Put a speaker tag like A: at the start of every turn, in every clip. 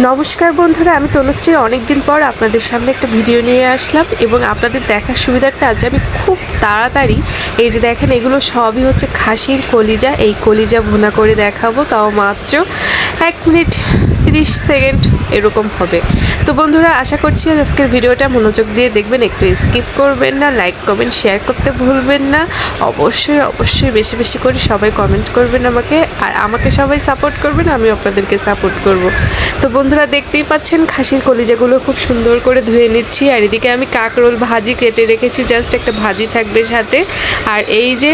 A: নমস্কার বন্ধুরা, আমি তনুশ্রী অনেক দিন পর আপনাদের সামনে একটা ভিডিও নিয়ে আসলাম এবং আপনাদের দেখার সুবিধার্থে আজ আমি খুব তাড়াতাড়ি এই যে দেখেন এগুলো সবই হচ্ছে খাসির কলিজা। এই কলিজা ভুনা করে দেখাবো, তাও মাত্র 1 মিনিট 30 সেকেন্ড এরকম হবে। তো বন্ধুরা, আশা করছি আজকের ভিডিওটা মনোযোগ দিয়ে দেখবেন, একটু স্কিপ করবেন না, লাইক কমেন্ট শেয়ার করতে ভুলবেন না। অবশ্যই অবশ্যই বেশি বেশি করে সবাই কমেন্ট করবেন আমাকে, আর আমাকে সবাই সাপোর্ট করবেন, আমি আপনাদেরকে সাপোর্ট করব। তো বন্ধুরা, দেখতেই পাচ্ছেন খাসির কলিজাগুলো খুব সুন্দর করে ধুয়ে নিচ্ছি, আর এদিকে আমি কাঁকরোল ভাজি কেটে রেখেছি, জাস্ট একটা ভাজি থাকবে সাথে। আর এই যে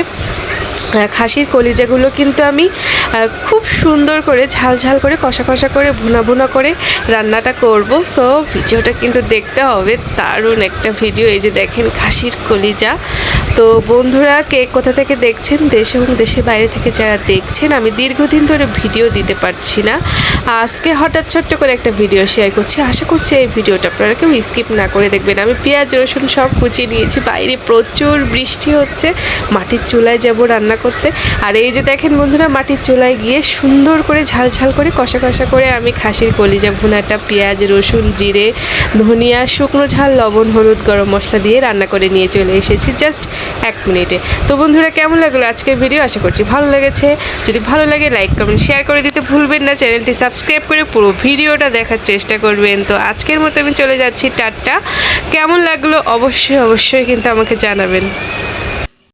A: খাসির কলিজাগুলো কিন্তু আমি খুব সুন্দর করে ঝাল ঝাল করে কষা কষা করে ভুনা ভুনা করে রান্নাটা করব। সো ভিডিওটা কিন্তু দেখতে হবে, দারুণ একটা ভিডিও। এই যে দেখেন খাসির কলিজা। তো বন্ধুরা, কে কোথা থেকে দেখছেন, দেশ এবং দেশের বাইরে থেকে যারা দেখছেন, আমি দীর্ঘদিন ধরে ভিডিও দিতে পারছি না, আজকে হঠাৎ ছোট্ট করে একটা ভিডিও শেয়ার করছি। আশা করছি এই ভিডিওটা আপনারা কেউ স্কিপ না করে দেখবেন। আমি পেঁয়াজ রসুন সব কুচিয়ে নিয়েছি, বাইরে প্রচুর বৃষ্টি হচ্ছে, মাটির চুলায় যাব রান্না করতে। আর এই যে দেখেন বন্ধুরা, মাটির চুলায় গিয়ে সুন্দর করে ঝাল ঝাল করে কষা কষা করে আমি খাসির কলিজা ভুনাটা পেঁয়াজ রসুন জিরে ধনিয়া শুকনো ঝাল লবণ হলুদ গরম মশলা দিয়ে রান্না করে নিয়ে চলে এসেছি জাস্ট 1 মিনিটে। তো বন্ধুরা, কেমন লাগলো আজকের ভিডিও? আশা করছি ভালো লেগেছে। যদি ভালো লাগে লাইক কমেন্ট শেয়ার করে দিতে ভুলবেন না, চ্যানেলটি সাবস্ক্রাইব করে পুরো ভিডিওটা দেখার চেষ্টা করবেন। তো আজকের মতো আমি চলে যাচ্ছি, টাটা। কেমন লাগলো অবশ্যই অবশ্যই কিন্তু আমাকে জানাবেন।